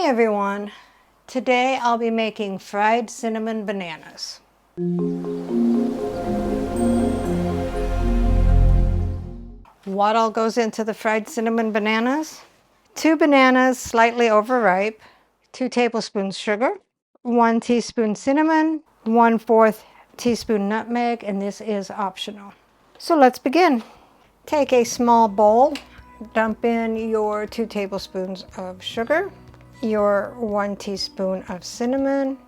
Hi everyone! Today I'll be making fried cinnamon bananas. What all goes into the fried cinnamon bananas? 2 bananas slightly overripe, 2 tablespoons sugar, 1 teaspoon cinnamon, 1/4 teaspoon nutmeg, and this is optional. So let's begin. Take a small bowl, dump in your 2 tablespoons of sugar, your 1 teaspoon of cinnamon,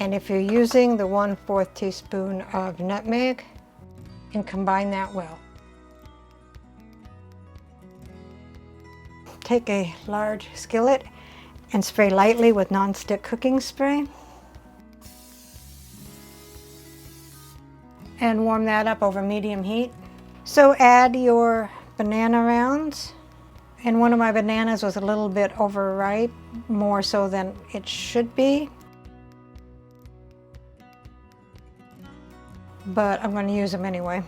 and if you're using the 1/4 teaspoon of nutmeg, and combine that well. Take a large skillet and spray lightly with non-stick cooking spray. And warm that up over medium heat. So add your banana rounds. And one of my bananas was a little bit overripe, more so than it should be. But I'm going to use them anyway.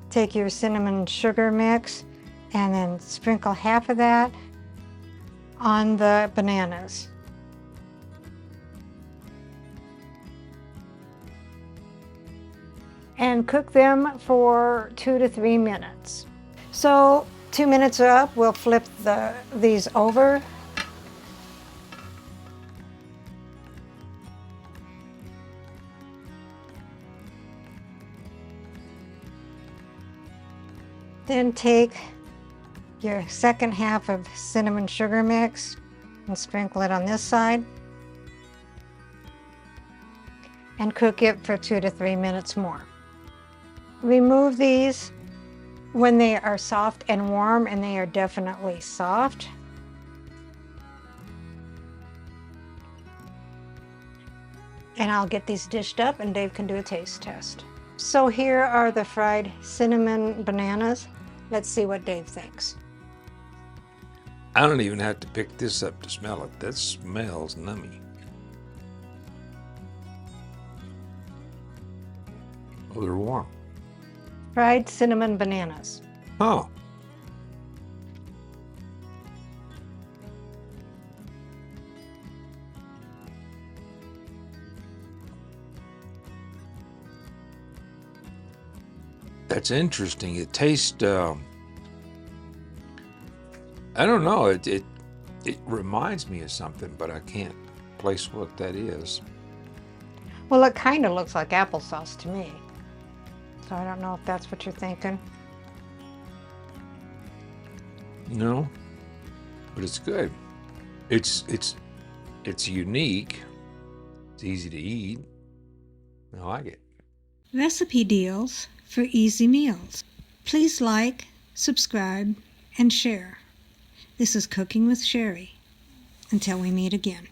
Take your cinnamon sugar mix and then sprinkle half of that on the bananas. And cook them for 2 to 3 minutes. So 2 minutes are up, we'll flip these over. Then take your second half of cinnamon sugar mix and sprinkle it on this side. And cook it for 2 to 3 minutes more. Remove these when they are soft and warm, and they are definitely soft. And I'll get these dished up and Dave can do a taste test. So here are the fried cinnamon bananas. Let's see what Dave thinks. I don't even have to pick this up to smell it. That smells nummy. Oh, they're warm. Fried cinnamon bananas. Oh. That's interesting. It tastes, I don't know, it reminds me of something, but I can't place what that is. Well, it kind of looks like applesauce to me. So I don't know if that's what you're thinking. No, but it's good. It's unique. It's easy to eat. I like it. Recipe deals for easy meals. Please like, subscribe, and share. This is Cooking with Sherry. Until we meet again.